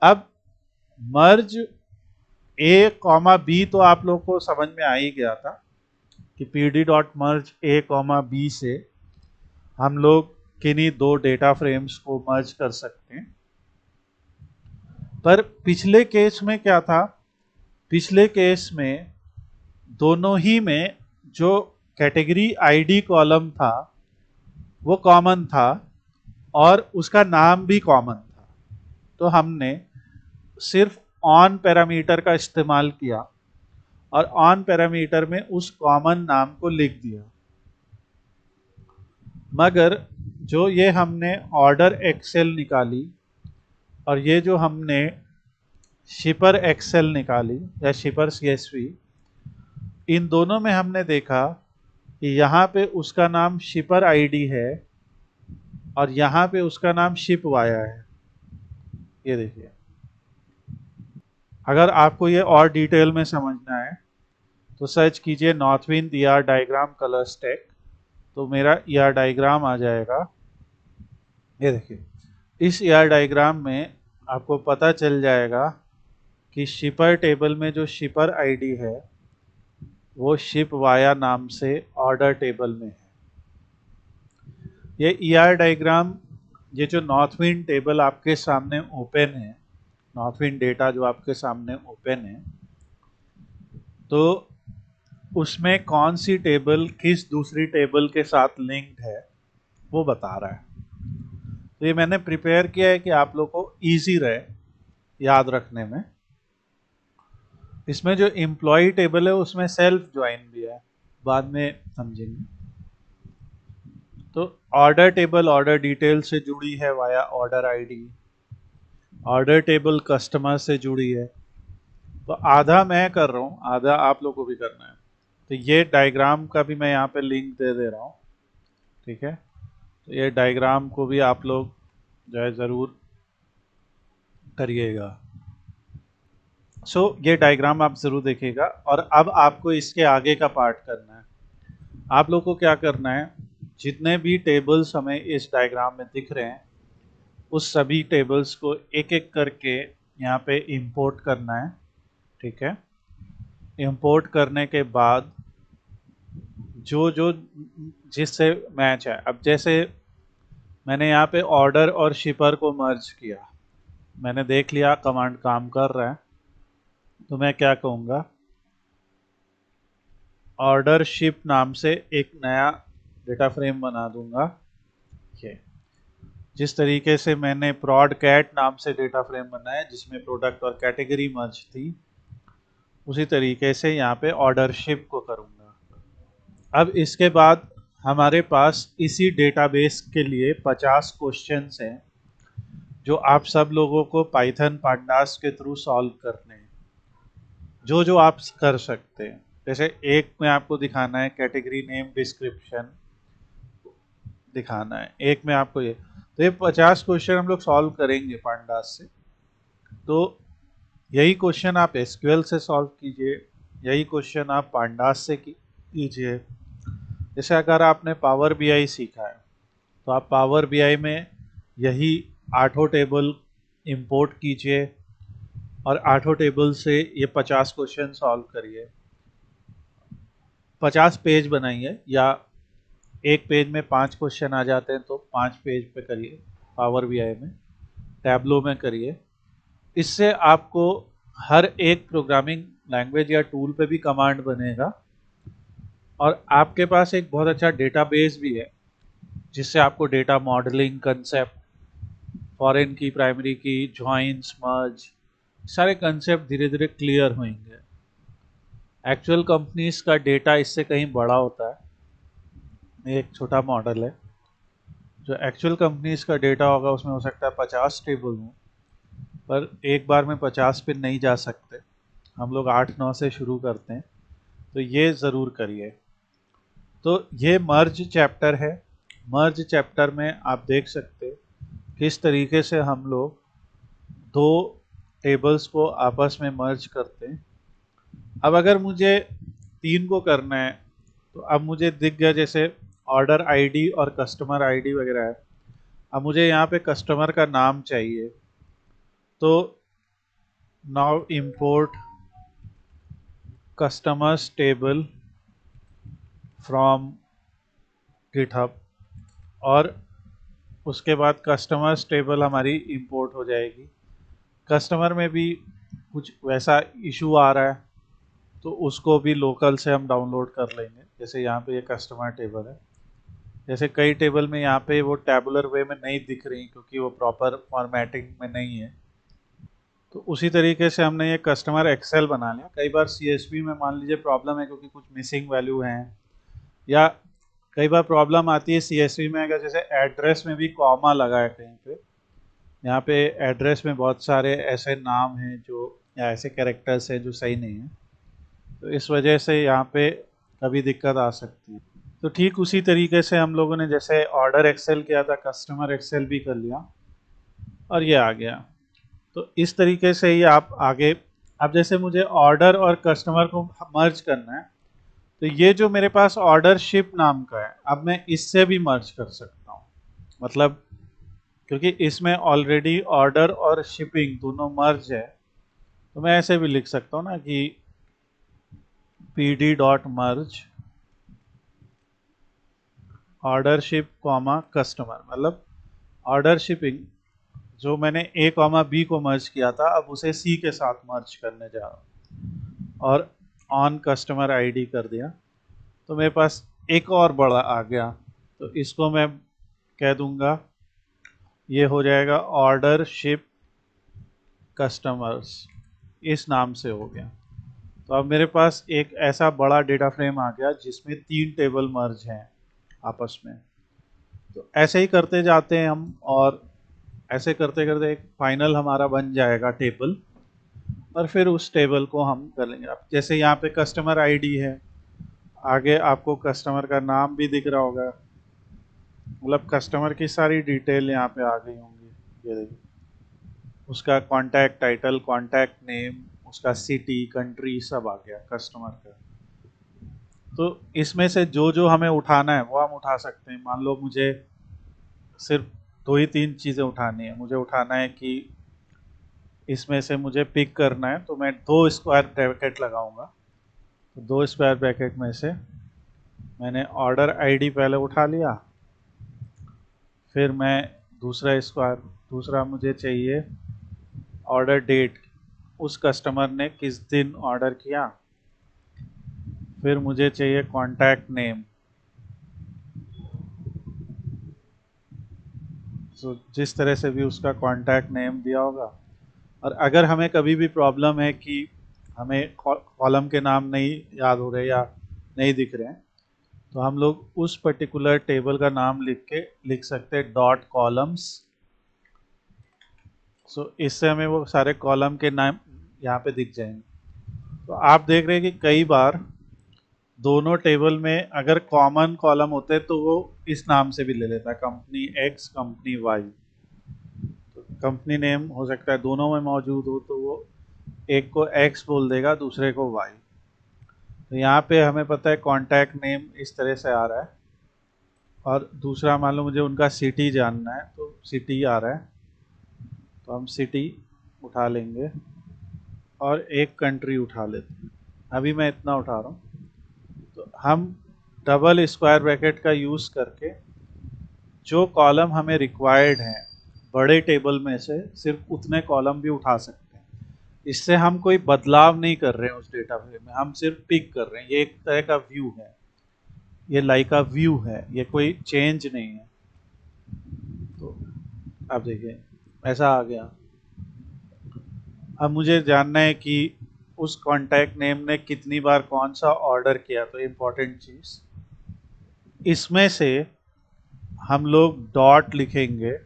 अब मर्ज ए कॉमा बी तो आप लोग को समझ में आ ही गया था कि pd डॉट मर्ज ए कॉमा बी से हम लोग किन्हीं दो डेटा फ्रेम्स को मर्ज कर सकते हैं। पर पिछले केस में क्या था, पिछले केस में दोनों ही में जो कैटेगरी आईडी कॉलम था वो कॉमन था और उसका नाम भी कॉमन था, तो हमने सिर्फ ऑन पैरामीटर का इस्तेमाल किया और ऑन पैरामीटर में उस कॉमन नाम को लिख दिया। मगर जो ये हमने ऑर्डर एक्सेल निकाली और ये जो हमने शिपर एक्सेल निकाली या शिपर सीएसवी, इन दोनों में हमने देखा कि यहाँ पे उसका नाम शिपर आईडी है और यहाँ पे उसका नाम शिप वाया है। ये देखिए, अगर आपको ये और डिटेल में समझना है तो सर्च कीजिए नॉर्थविंड ईआर डायग्राम कलर स्टैक, तो मेरा ईआर डायग्राम आ जाएगा। ये देखिए, इस ईआर डायग्राम में आपको पता चल जाएगा कि शिपर टेबल में जो शिपर आईडी है वो शिप वाया नाम से ऑर्डर टेबल में है। ये ईआर डायग्राम, ये जो नॉर्थविंड टेबल आपके सामने ओपन है, नॉर्थविंड डेटा जो आपके सामने ओपन है, तो उसमें कौन सी टेबल किस दूसरी टेबल के साथ लिंक्ड है वो बता रहा है। तो ये मैंने प्रिपेयर किया है कि आप लोग को इजी रहे याद रखने में। इसमें जो एम्प्लॉय टेबल है उसमें सेल्फ ज्वाइन भी है, बाद में समझेंगे। तो ऑर्डर टेबल ऑर्डर डिटेल से जुड़ी है via order ID, order table customer से जुड़ी है। तो आधा मैं कर रहा हूँ, आधा आप लोग को भी करना है। तो ये डायग्राम का भी मैं यहाँ पे लिंक दे रहा हूँ। ठीक है, तो ये डायग्राम को भी आप लोग जो है ज़रूर करिएगा। ये डायग्राम आप ज़रूर देखिएगा। और अब आपको इसके आगे का पार्ट करना है। आप लोग को क्या करना है, जितने भी टेबल्स हमें इस डायग्राम में दिख रहे हैं उस सभी टेबल्स को एक एक करके यहाँ पे इंपोर्ट करना है। ठीक है, इंपोर्ट करने के बाद जो जो जिससे मैच है, अब जैसे मैंने यहाँ पे ऑर्डर और शिपर को मर्ज किया, मैंने देख लिया कमांड काम कर रहा है, तो मैं क्या कहूँगा, ऑर्डर शिप नाम से एक नया डेटा फ्रेम बना दूंगा। ये जिस तरीके से मैंने prod cat नाम से डेटा फ्रेम बनाया जिसमें प्रोडक्ट और कैटेगरी मर्ज थी, उसी तरीके से यहाँ पे ऑर्डर शिप को करूँगा। अब इसके बाद हमारे पास इसी डेटाबेस के लिए 50 क्वेश्चंस हैं जो आप सब लोगों को पाइथन पांडास के थ्रू सॉल्व करने हैं, जो जो आप कर सकते हैं। जैसे एक में आपको दिखाना है कैटेगरी नेम डिस्क्रिप्शन दिखाना है, एक में आपको ये, तो ये 50 क्वेश्चन हम लोग सॉल्व करेंगे पांडास से। तो यही क्वेश्चन आप एसक्यूएल से सॉल्व कीजिए, यही क्वेश्चन आप पांडास से कीजिए। जैसे अगर आपने पावर बीआई सीखा है तो आप पावर बीआई में यही 8 टेबल इंपोर्ट कीजिए और 8 टेबल से ये 50 क्वेश्चन सॉल्व करिए। 50 पेज बनाइए, या एक पेज में 5 क्वेश्चन आ जाते हैं तो 5 पेज पे करिए, पावर बीआई में, टैबलो में करिए। इससे आपको हर एक प्रोग्रामिंग लैंग्वेज या टूल पे भी कमांड बनेगा और आपके पास एक बहुत अच्छा डेटाबेस भी है जिससे आपको डेटा मॉडलिंग, कंसेप्ट, फॉरेन की, प्राइमरी की, जॉइंस, मर्ज, सारे कंसेप्ट धीरे धीरे क्लियर होंगे। एक्चुअल कंपनीज का डेटा इससे कहीं बड़ा होता है। एक छोटा मॉडल है, जो एक्चुअल कंपनीज का डेटा होगा उसमें हो सकता है 50 टेबल हो, पर एक बार में 50 पे नहीं जा सकते, हम लोग 8-9 से शुरू करते हैं, तो ये ज़रूर करिए। तो ये मर्ज चैप्टर है। मर्ज चैप्टर में आप देख सकते किस तरीके से हम लोग 2 टेबल्स को आपस में मर्ज करते हैं। अब अगर मुझे 3 को करना है तो अब मुझे दिख गया जैसे ऑर्डर आईडी और कस्टमर आईडी वगैरह है। अब मुझे यहाँ पे कस्टमर का नाम चाहिए, तो now import customers table from GitHub, और उसके बाद कस्टमर्स टेबल हमारी इंपोर्ट हो जाएगी। कस्टमर में भी कुछ वैसा इशू आ रहा है तो उसको भी लोकल से हम डाउनलोड कर लेंगे। जैसे यहाँ पे ये कस्टमर टेबल है, जैसे कई टेबल में यहाँ पे वो टैबुलर वे में नहीं दिख रही क्योंकि वो प्रॉपर फॉर्मेटिंग में नहीं है, तो उसी तरीके से हमने ये कस्टमर एक्सेल बना लिया। कई बार सीएसवी में मान लीजिए प्रॉब्लम है क्योंकि कुछ मिसिंग वैल्यू हैं, या कई बार प्रॉब्लम आती है सीएसवी में अगर जैसे एड्रेस में भी कॉमा लगा है कहीं पे, यहाँ पे एड्रेस में बहुत सारे ऐसे नाम हैं जो, या ऐसे कैरेक्टर्स हैं जो सही नहीं है, तो इस वजह से यहाँ पे कभी दिक्कत आ सकती है। तो ठीक उसी तरीके से हम लोगों ने जैसे ऑर्डर एक्सेल किया था, कस्टमर एक्सेल भी कर लिया और ये आ गया। तो इस तरीके से ही आप आगे, अब जैसे मुझे ऑर्डर और कस्टमर को मर्ज करना है, तो ये जो मेरे पास ऑर्डर शिप नाम का है, अब मैं इससे भी मर्ज कर सकता हूँ। मतलब क्योंकि इसमें ऑलरेडी ऑर्डर और शिपिंग दोनों मर्ज है, तो मैं ऐसे भी लिख सकता हूँ ना कि pd.merge order ship comma customer, मतलब ऑर्डर शिपिंग जो मैंने ए कॉमा बी को मर्ज किया था अब उसे सी के साथ मर्ज करने जा रहा हूँ, और ऑन कस्टमर आईडी कर दिया, तो मेरे पास एक और बड़ा आ गया। तो इसको मैं कह दूंगा, ये हो जाएगा ऑर्डर शिप कस्टमर्स, इस नाम से हो गया। तो अब मेरे पास एक ऐसा बड़ा डेटा फ्रेम आ गया जिसमें 3 टेबल मर्ज हैं आपस में। तो ऐसे ही करते जाते हैं हम, और ऐसे करते करते एक फाइनल हमारा बन जाएगा टेबल, और फिर उस टेबल को हम कर लेंगे। अब जैसे यहाँ पे कस्टमर आईडी है, आगे आपको कस्टमर का नाम भी दिख रहा होगा, मतलब कस्टमर की सारी डिटेल यहाँ पे आ गई होंगी। ये देखिए, उसका कॉन्टैक्ट टाइटल, कॉन्टैक्ट नेम, उसका सिटी, कंट्री सब आ गया कस्टमर का। तो इसमें से जो जो हमें उठाना है वो हम उठा सकते हैं। मान लो मुझे सिर्फ 2 ही 3 चीज़ें उठानी है। मुझे उठाना है कि इसमें से मुझे पिक करना है, तो मैं 2 स्क्वायर ब्रैकेट लगाऊंगा। तो 2 स्क्वायर ब्रैकेट में से मैंने ऑर्डर आईडी पहले उठा लिया, फिर मैं दूसरा मुझे चाहिए ऑर्डर डेट, उस कस्टमर ने किस दिन ऑर्डर किया। फिर मुझे चाहिए कॉन्टैक्ट नेम, तो जिस तरह से भी उसका कॉन्टैक्ट नेम दिया होगा। और अगर हमें कभी भी प्रॉब्लम है कि हमें कॉलम के नाम नहीं याद हो रहे या नहीं दिख रहे हैं, तो हम लोग उस पर्टिकुलर टेबल का नाम लिख सकते हैं डॉट कॉलम्स। सो इससे हमें वो सारे कॉलम के नाम यहाँ पे दिख जाएंगे। तो आप देख रहे हैं कि कई बार दोनों टेबल में अगर कॉमन कॉलम होते हैं तो वो इस नाम से भी ले लेता है, कंपनी एक्स, कंपनी वाई। तो कंपनी नेम हो सकता है दोनों में मौजूद हो, तो वो एक को एक्स बोल देगा, दूसरे को वाई। तो यहाँ पे हमें पता है कॉन्टैक्ट नेम इस तरह से आ रहा है, और दूसरा मान लो मुझे उनका सिटी जानना है, तो सिटी आ रहा है, तो हम सिटी उठा लेंगे और एक कंट्री उठा लेते हैं। अभी मैं इतना उठा रहा हूँ। तो हम डबल स्क्वायर ब्रैकेट का यूज़ करके जो कॉलम हमें रिक्वायर्ड हैं बड़े टेबल में से सिर्फ उतने कॉलम भी उठा सकते हैं। इससे हम कोई बदलाव नहीं कर रहे हैं उस डेटा फ्रेम में, हम सिर्फ पिक कर रहे हैं। ये एक तरह का व्यू है, ये लाइक व्यू है, ये कोई चेंज नहीं है। तो आप देखिए ऐसा आ गया। अब मुझे जानना है कि उस कॉन्टैक्ट नेम ने कितनी बार कौन सा ऑर्डर किया। तो इम्पोर्टेंट चीज़ इसमें से हम लोग डॉट लिखेंगे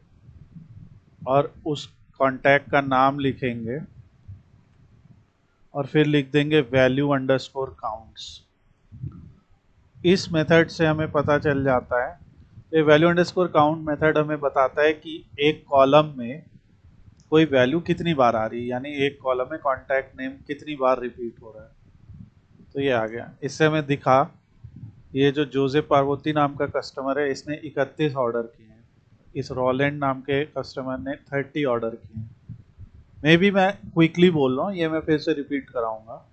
और उस कॉन्टैक्ट का नाम लिखेंगे और फिर लिख देंगे वैल्यू अंडरस्कोर काउंट्स। इस मेथड से हमें पता चल जाता है, ये वैल्यू अंडरस्कोर काउंट मेथड हमें बताता है कि एक कॉलम में कोई वैल्यू कितनी बार आ रही है, यानी एक कॉलम में कॉन्टैक्ट नेम कितनी बार रिपीट हो रहा है। तो ये आ गया। इससे हमें दिखा ये जो जोसेफ पार्वती नाम का कस्टमर है, इसने 31 ऑर्डर किए हैं। इस रॉलैंड नाम के कस्टमर ने 30 ऑर्डर किए हैं। मे बी मैं क्विकली बोल रहा हूँ, ये मैं फिर से रिपीट कराऊंगा।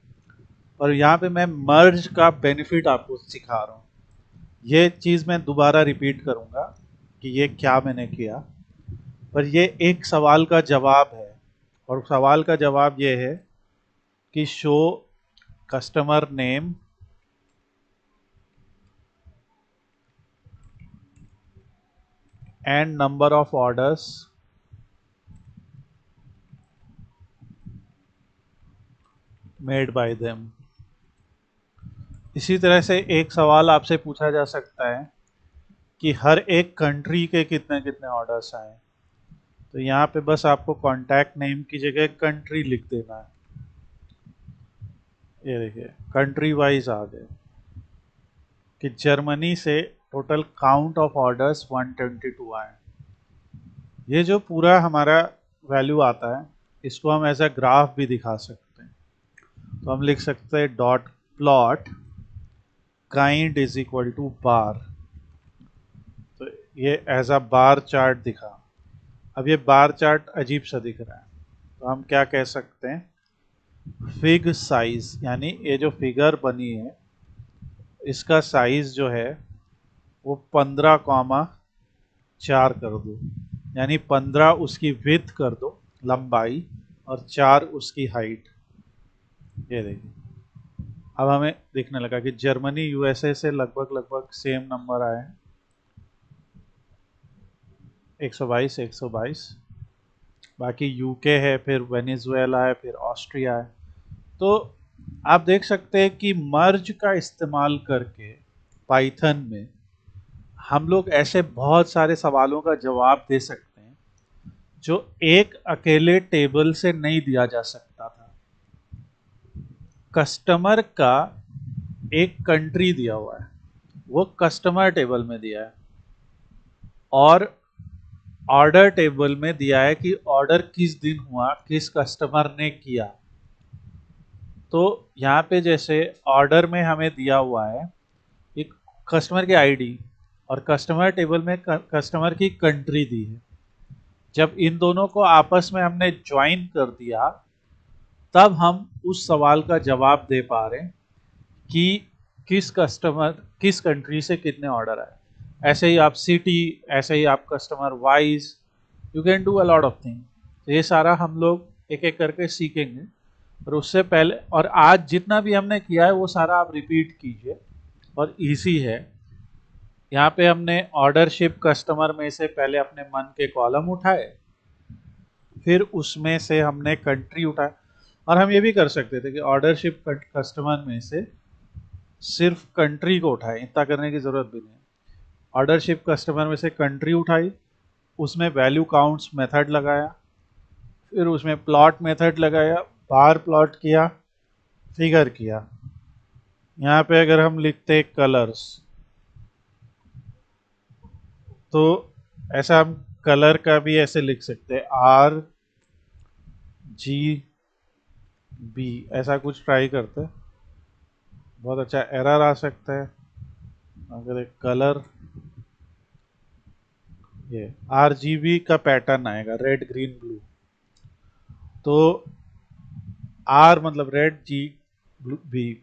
और यहाँ पे मैं मर्ज का बेनिफिट आपको सिखा रहा हूँ। ये चीज़ मैं दोबारा रिपीट करूँगा कि ये क्या मैंने किया, पर ये एक सवाल का जवाब है। और सवाल का जवाब ये है कि show customer name and number of orders made by them. इसी तरह से एक सवाल आपसे पूछा जा सकता है कि हर एक कंट्री के कितने कितने ऑर्डर्स आए। तो यहाँ पे बस आपको कॉन्टैक्ट नेम की जगह कंट्री लिख देना है। ये देखिए कंट्री वाइज आ गए कि जर्मनी से टोटल काउंट ऑफ ऑर्डर्स 122 आए। ये जो पूरा हमारा वैल्यू आता है, इसको हम एज अ ग्राफ भी दिखा सकते हैं। तो हम लिख सकते हैं dot plot kind is equal to bar. तो ये एज अ बार चार्ट दिखा। अब ये बार चार्ट अजीब सा दिख रहा है, तो हम क्या कह सकते हैं, फिग साइज, यानी ये जो फिगर बनी है इसका साइज जो है वो 15,4 कर दो, यानी 15 उसकी विड्थ कर दो, लंबाई, और 4 उसकी हाइट। ये देखिए अब हमें दिखने लगा कि जर्मनी यूएसए से लगभग लगभग सेम नंबर आए हैं, 122 122। बाकी यूके है, फिर वेनेजुएला है, फिर ऑस्ट्रिया है। तो आप देख सकते हैं कि मर्ज का इस्तेमाल करके पाइथन में हम लोग ऐसे बहुत सारे सवालों का जवाब दे सकते हैं जो एक अकेले टेबल से नहीं दिया जा सकता था। कस्टमर का एक कंट्री दिया हुआ है, वो कस्टमर टेबल में दिया है, और ऑर्डर टेबल में दिया है कि ऑर्डर किस दिन हुआ, किस कस्टमर ने किया। तो यहाँ पे जैसे ऑर्डर में हमें दिया हुआ है एक कस्टमर की आईडी और कस्टमर टेबल में कस्टमर की कंट्री दी है। जब इन दोनों को आपस में हमने ज्वाइन कर दिया तब हम उस सवाल का जवाब दे पा रहे हैं कि किस कस्टमर किस कंट्री से कितने ऑर्डर आए। ऐसे ही आप सिटी, ऐसे ही आप customer wise, you can do a lot of thing. ये सारा हम लोग एक एक करके सीखेंगे। और उससे पहले और आज जितना भी हमने किया है वो सारा आप रिपीट कीजिए और इजी है। यहाँ पे हमने ऑर्डरशिप कस्टमर में से पहले अपने मन के कॉलम उठाए, फिर उसमें से हमने कंट्री उठाया। और हम ये भी कर सकते थे कि ऑर्डरशिप कस्टमर में से सिर्फ कंट्री को उठाए, इतना करने की ज़रूरत भी नहीं। ऑर्डरशिप कस्टमर में से कंट्री उठाई, उसमें वैल्यू काउंट्स मेथड लगाया, फिर उसमें प्लॉट मेथड लगाया, बार प्लॉट किया, फिगर किया। यहाँ पे अगर हम लिखते कलर्स तो ऐसा हम कलर का भी ऐसे लिख सकते हैं RGB, ऐसा कुछ ट्राई करते हैं, बहुत अच्छा एरर आ सकता है। अगर एक कलर ये RGB का पैटर्न आएगा, रेड ग्रीन ब्लू। तो R मतलब रेड, G B,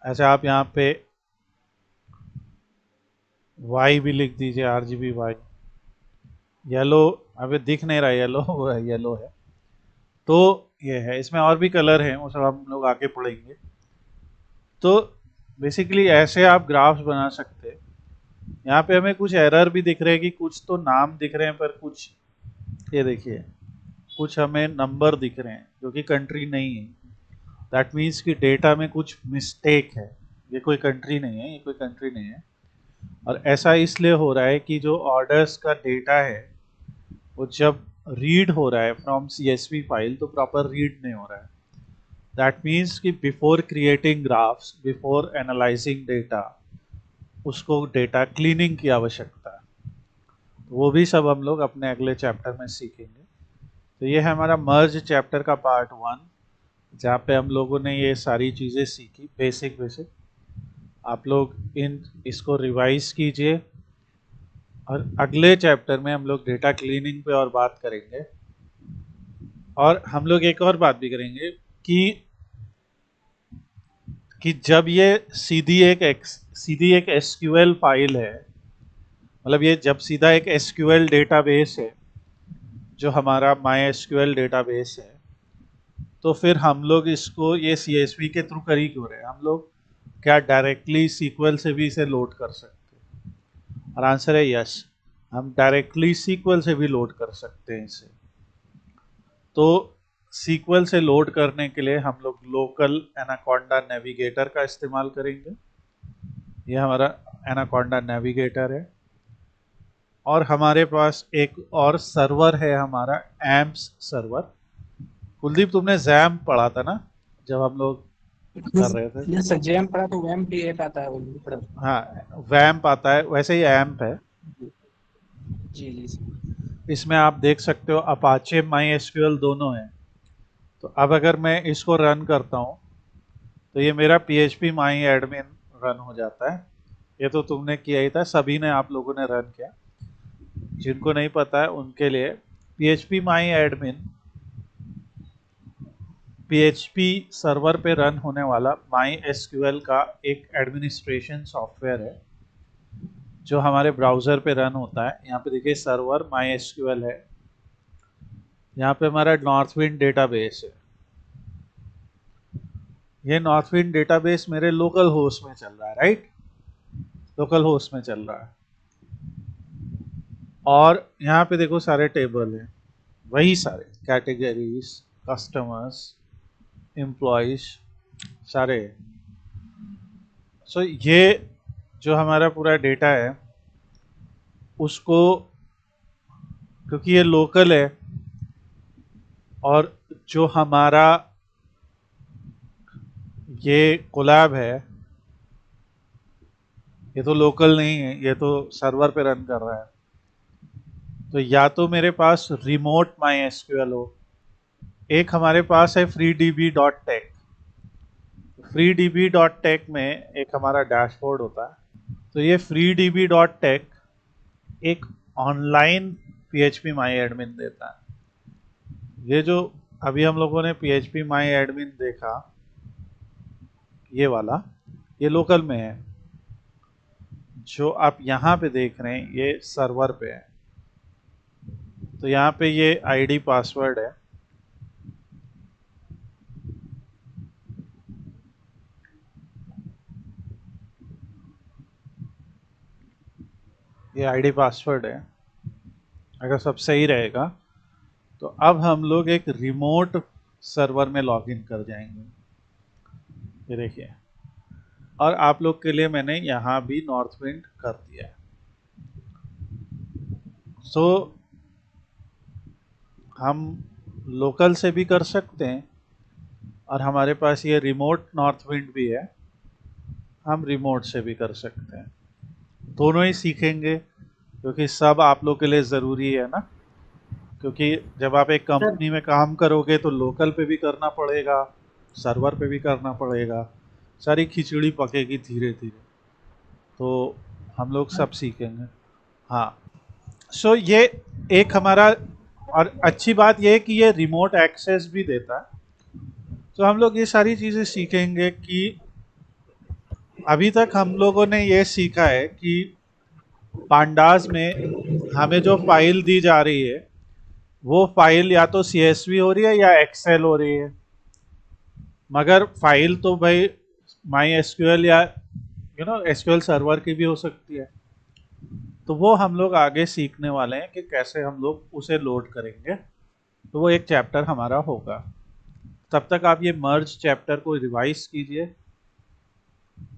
ऐसे आप यहाँ पे Y भी लिख दीजिए, RGB Y। येलो अभी दिख नहीं रहा, येलो वो है, येलो है। तो ये है, इसमें और भी कलर हैं, वो सब हम लोग आके पढ़ेंगे। तो बेसिकली ऐसे आप ग्राफ्स बना सकते हैं। यहाँ पे हमें कुछ एरर भी दिख रहे हैं कि कुछ तो नाम दिख रहे हैं पर कुछ, ये देखिए, कुछ हमें नंबर दिख रहे हैं जो कि कंट्री नहीं है। दैट मीन्स कि डेटा में कुछ मिस्टेक है, ये कोई कंट्री नहीं है, ये कोई कंट्री नहीं है। और ऐसा इसलिए हो रहा है कि जो ऑर्डर्स का डेटा है वो जब रीड हो रहा है फ्रॉम CSV फाइल तो प्रॉपर रीड नहीं हो रहा है। दैट मीन्स कि before creating graphs, before analysing data, उसको डेटा क्लीनिंग की आवश्यकता है। तो वो भी सब हम लोग अपने अगले चैप्टर में सीखेंगे। तो ये है हमारा मर्ज चैप्टर का पार्ट 1, जहाँ पे हम लोगों ने ये सारी चीज़ें सीखी, बेसिक बेसिक। आप लोग इसको रिवाइज कीजिए और अगले चैप्टर में हम लोग डेटा क्लीनिंग पे और बात करेंगे। और हम लोग एक और बात भी करेंगे कि जब ये सीधी एक SQL फाइल है, मतलब ये जब सीधा एक SQL डेटाबेस है जो हमारा MySQL डेटाबेस है, तो फिर हम लोग इसको ये CSV के थ्रू कर ही क्यों रहे हैं? हम लोग क्या डायरेक्टली SQL से भी इसे लोड कर सकते हैं? और आंसर है यस, हम डायरेक्टली SQL से भी लोड कर सकते हैं इसे। तो SQL से लोड करने के लिए हम लोग लोकल एनाकोंडा नेविगेटर का इस्तेमाल करेंगे। ये हमारा एनाकोंडा नेविगेटर है। और हमारे पास एक और सर्वर है, हमारा एम्प्स सर्वर। कुलदीप, तुमने जैम पढ़ा था ना जब हम लोग कर रहे थे? ये सर जेम पढ़ा तो वैम भी एक आता है वो भी पढ़ा। हाँ, वैम्प आता है, वैसे ही एम्प है। जी जी सर। इसमें आप देख सकते हो अपाचे MySQL दोनों हैं। तो अब अगर मैं इसको रन करता हूँ तो ये मेरा PHP माई एडमिन रन हो जाता है। ये तो तुमने किया ही था, सभी ने, आप लोगों ने रन किया। जिनको नहीं पता है उनके लिए PHP माई एडमिन PHP सर्वर पे रन होने वाला MySQL का एक एडमिनिस्ट्रेशन सॉफ्टवेयर है जो हमारे ब्राउज़र पे रन होता है। यहाँ पे देखिए सर्वर MySQL है, यहाँ पे हमारा नॉर्थविंड डेटाबेस है। ये नॉर्थविंड डेटाबेस मेरे लोकल होस्ट में चल रहा है, राइट? लोकल होस्ट में चल रहा है। और यहाँ पे देखो सारे टेबल हैं, वही सारे कैटेगरीज, कस्टमर्स, एम्प्लॉइज, सारे। सो ये जो हमारा पूरा डेटा है उसको, क्योंकि ये लोकल है और जो हमारा ये कोलैब है ये तो लोकल नहीं है, ये तो सर्वर पे रन कर रहा है। तो या तो मेरे पास रिमोट माई एसक्यूएल हो, एक हमारे पास है freedb.tech। freedb.tech में एक हमारा डैशबोर्ड होता है। तो ये freedb.tech एक ऑनलाइन PHP माई एडमिन देता है। ये जो अभी हम लोगों ने PHP माई एडमिन देखा, ये वाला, ये लोकल में है। जो आप यहाँ पे देख रहे हैं ये सर्वर पे है। तो यहाँ पे ये आईडी पासवर्ड है। ये आईडी पासवर्ड है। अगर सब सही रहेगा तो अब हम लोग एक रिमोट सर्वर में लॉगिन कर जाएंगे। ये देखिए, और आप लोग के लिए मैंने यहाँ भी नॉर्थ विंड कर दिया है। सो हम लोकल से भी कर सकते हैं, और हमारे पास ये रिमोट नॉर्थ विंड भी है, हम रिमोट से भी कर सकते हैं। दोनों ही सीखेंगे क्योंकि सब आप लोग के लिए ज़रूरी है ना। क्योंकि जब आप एक कंपनी में काम करोगे तो लोकल पे भी करना पड़ेगा, सर्वर पे भी करना पड़ेगा, सारी खिचड़ी पकेगी धीरे धीरे। तो हम लोग सब सीखेंगे। हाँ, सो ये एक हमारा, और अच्छी बात ये है कि ये रिमोट एक्सेस भी देता है। तो हम लोग ये सारी चीज़ें सीखेंगे कि अभी तक हम लोगों ने ये सीखा है कि पांडास में हमें जो फाइल दी जा रही है वो फाइल या तो CSV हो रही है या एक्सेल हो रही है। मगर फाइल तो भाई माई एसक्यूएल या एसक्यूएल सर्वर की भी हो सकती है। तो वो हम लोग आगे सीखने वाले हैं कि कैसे हम लोग उसे लोड करेंगे। तो वो एक चैप्टर हमारा होगा। तब तक आप ये मर्ज चैप्टर को रिवाइज कीजिए।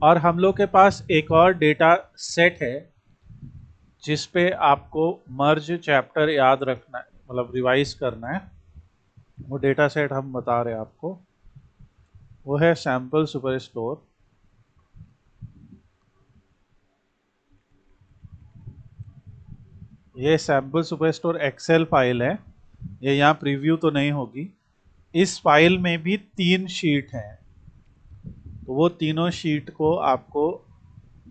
और हम लोग के पास एक और डेटा सेट है जिस पे आपको मर्ज चैप्टर याद रखना है, मतलब रिवाइज करना है। वो डेटा सेट हम बता रहे हैं आपको, वो है सैम्पल सुपरस्टोर। ये सैम्पल सुपरस्टोर एक्सेल फाइल है। ये यहाँ प्रीव्यू तो नहीं होगी। इस फाइल में भी 3 शीट हैं, तो वो तीनों शीट को आपको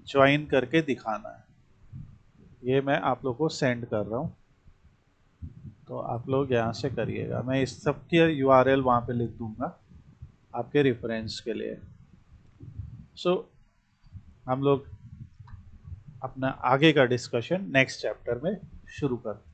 ज्वाइन करके दिखाना है। ये मैं आप लोग को सेंड कर रहा हूँ, तो आप लोग यहाँ से करिएगा। मैं इस सब की URL वहाँ पे लिख दूंगा आपके रेफरेंस के लिए। सो हम लोग अपना आगे का डिस्कशन नेक्स्ट चैप्टर में शुरू करते हैं।